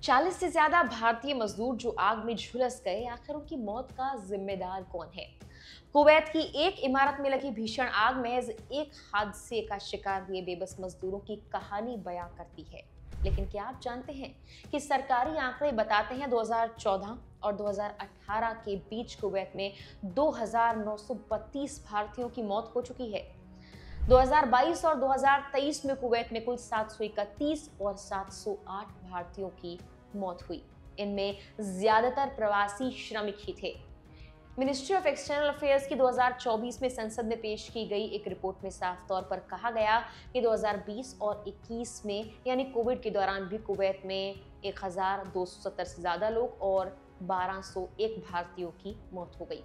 40 से ज्यादा भारतीय मजदूर जो आग में झुलस गए, आखिर उनकी मौत का जिम्मेदार कौन है? कुवैत की एक इमारत में लगी भीषण आग महज एक हादसे का शिकार हुए बेबस मजदूरों की कहानी बयां करती है। लेकिन क्या आप जानते हैं कि सरकारी आंकड़े बताते हैं 2014 और 2018 के बीच कुवैत में 2932 भारतीयों की मौत हो चुकी है। 2022 और 2023 में कुवैत में कुल 731 और 708 भारतीयों की मौत हुई। इनमें ज्यादातर प्रवासी श्रमिक ही थे। मिनिस्ट्री ऑफ एक्सटर्नल अफेयर्स की 2024 में संसद में पेश की गई एक रिपोर्ट में साफ तौर पर कहा गया कि 2020 और 21 में यानी कोविड के दौरान भी कुवैत में 1270 से ज्यादा लोग और 1201 भारतीयों की मौत हो गई।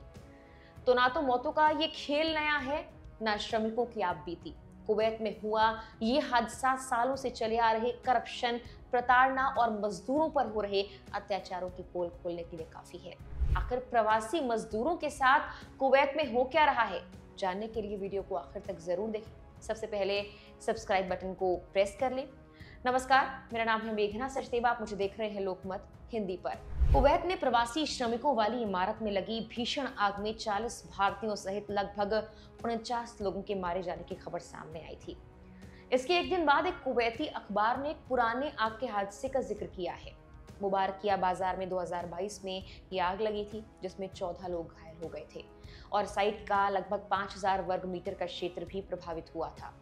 तो ना तो मौतों का ये खेल नया है, ना श्रमिकों की आप बीती। कुवैत में हुआ ये हादसा सालों से चले आ रहे करप्शन, प्रताड़ना और मजदूरों पर हो रहे अत्याचारों की पोल खोलने के लिए काफी है। आखिर प्रवासी मजदूरों के साथ कुवैत में हो क्या रहा है, जानने के लिए वीडियो को आखिर तक जरूर देखें। सबसे पहले सब्सक्राइब बटन को प्रेस कर लें। नमस्कार, मेरा नाम है मेघना सचदेवा, आप मुझे देख रहे हैं लोकमत हिंदी पर। कुवैत में प्रवासी श्रमिकों वाली इमारत में लगी भीषण आग में 40 भारतीयों सहित लगभग 49 लोगों के मारे जाने की खबर सामने आई थी। इसके एक दिन बाद एक कुवैती अखबार ने एक पुराने आग के हादसे का जिक्र किया है। मुबारकिया बाजार में 2022 में ये आग लगी थी, जिसमें 14 लोग घायल हो गए थे और साइट का लगभग 5000 वर्ग मीटर का क्षेत्र भी प्रभावित हुआ था।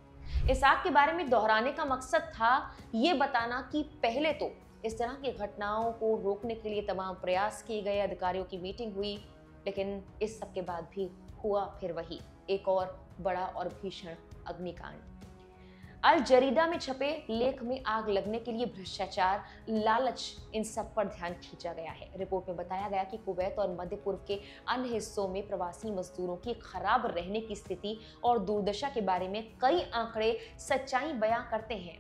इस आग के बारे में दोहराने का मकसद था ये बताना कि पहले तो इस तरह की घटनाओं को रोकने के लिए तमाम प्रयास किए गए, अधिकारियों की मीटिंग हुई, लेकिन इस सब के बाद भी हुआ फिर वही, एक और बड़ा और भीषण अग्निकांड। अल जरीदा में छपे लेख में आग लगने के लिए भ्रष्टाचार, लालच, इन सब पर ध्यान खींचा गया है। रिपोर्ट में बताया गया कि कुवैत और मध्य पूर्व के अन्य हिस्सों में प्रवासी मजदूरों की खराब रहने की स्थिति और दुर्दशा के बारे में कई आंकड़े सच्चाई बयां करते हैं।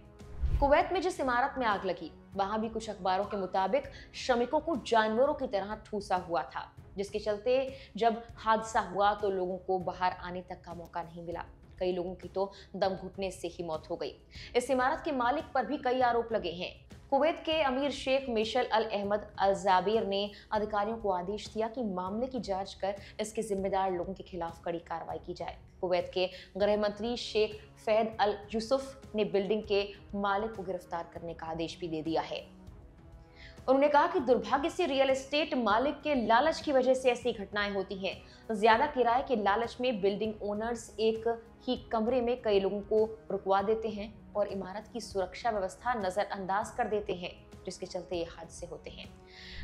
कुवैत में जिस इमारत में आग लगी, वहां भी कुछ अखबारों के मुताबिक श्रमिकों को जानवरों की तरह ठूसा हुआ था, जिसके चलते जब हादसा हुआ तो लोगों को बाहर आने तक का मौका नहीं मिला। कई लोगों की तो दम घुटने से ही मौत हो गई। इस इमारत के मालिक पर भी कई आरोप लगे हैं। कुवैत के अमीर शेख मिशेल अल अहमद अल जाबेर ने अधिकारियों को आदेश दिया कि मामले की जांच कर इसके जिम्मेदार लोगों के खिलाफ कड़ी कार्रवाई की जाए। कुवैत के गृह मंत्री शेख फैद अल यूसुफ ने बिल्डिंग के मालिक को गिरफ्तार करने का आदेश भी दे दिया है। उन्होंने कहा कि दुर्भाग्य से रियल एस्टेट मालिक के लालच की वजह से ऐसी घटनाएं होती हैं। ज्यादा किराए के लालच में बिल्डिंग ओनर्स एक ही कमरे में कई लोगों को रुकवा देते हैं और इमारत की सुरक्षा व्यवस्था नजरअंदाज कर देते हैं, जिसके चलते ये हादसे होते हैं।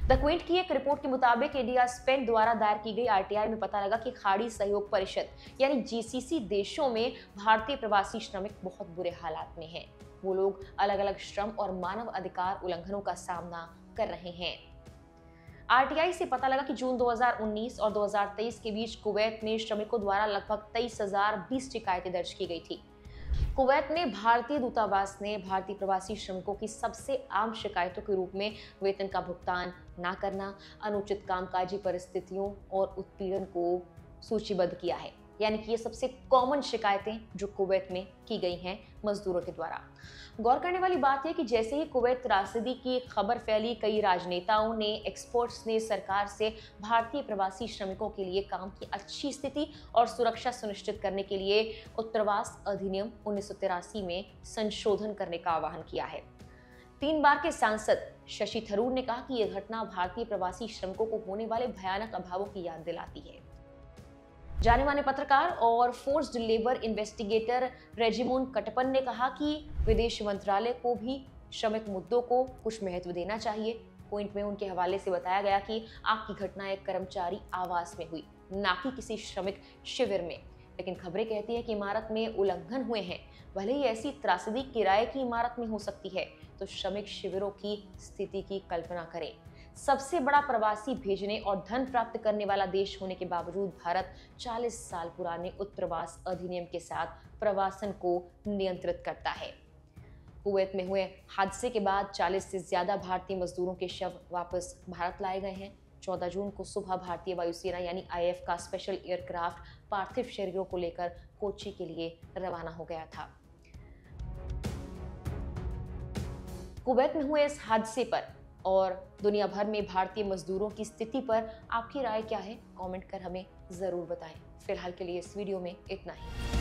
द क्विंट की एक रिपोर्ट के मुताबिक इंडिया स्पेन द्वारा दायर की गई आरटीआई में पता लगा कि खाड़ी सहयोग परिषद यानी जीसीसी देशों में भारतीय प्रवासी श्रमिक बहुत बुरे हालात में हैं। वो लोग अलग अलग श्रम और मानव अधिकार उल्लंघनों का सामना कर रहे हैं। आरटीआई से पता लगा कि जून 2019 और 2023 के बीच कुवैत में श्रमिकों द्वारा लगभग 23,020 शिकायतें दर्ज की गई थी। कुवैत में भारतीय दूतावास ने भारतीय प्रवासी श्रमिकों की सबसे आम शिकायतों के रूप में वेतन का भुगतान न करना, अनुचित कामकाजी परिस्थितियों और उत्पीड़न को सूचीबद्ध किया है। यानी कि ये सबसे कॉमन शिकायतें जो कुवैत में की गई हैं मजदूरों के द्वारा। गौर करने वाली बात है कि जैसे ही कुवैत त्रासदी की खबर फैली, कई राजनेताओं ने, एक्सपर्ट्स ने सरकार से भारतीय प्रवासी श्रमिकों के लिए काम की अच्छी स्थिति और सुरक्षा सुनिश्चित करने के लिए उत्तरवास अधिनियम 1983 में संशोधन करने का आह्वान किया है। 3 बार के सांसद शशि थरूर ने कहा कि यह घटना भारतीय प्रवासी श्रमिकों को होने वाले भयानक अभावों की याद दिलाती है। जाने माने पत्रकार और फोर्स्ड लेबर इन्वेस्टिगेटर रेजिमोन कटपन ने कहा कि विदेश मंत्रालय को भी श्रमिक मुद्दों को कुछ महत्व देना चाहिए। पॉइंट में उनके हवाले से बताया गया कि आग की घटना एक कर्मचारी आवास में हुई, ना कि किसी श्रमिक शिविर में। लेकिन खबरें कहती हैं कि इमारत में उल्लंघन हुए हैं। भले ही ऐसी त्रासदी किराए की इमारत में हो सकती है, तो श्रमिक शिविरों की स्थिति की कल्पना करें। सबसे बड़ा प्रवासी भेजने और धन प्राप्त करने वाला देश होने के बावजूद भारत 40 साल पुराने उत्तरवास अधिनियम के साथ प्रवासन को नियंत्रित करता है। कुवैत में हुए हादसे के बाद 40 से ज्यादा भारतीय मजदूरों के शव वापस भारत लाए गए हैं। 14 जून को सुबह भारतीय वायुसेना यानी आईएएफ का स्पेशल एयरक्राफ्ट पार्थिव शरीरों को लेकर कोच्चि के लिए रवाना हो गया था। कुवैत में हुए इस हादसे पर और दुनिया भर में भारतीय मजदूरों की स्थिति पर आपकी राय क्या है, कमेंट कर हमें ज़रूर बताएं। फिलहाल के लिए इस वीडियो में इतना ही।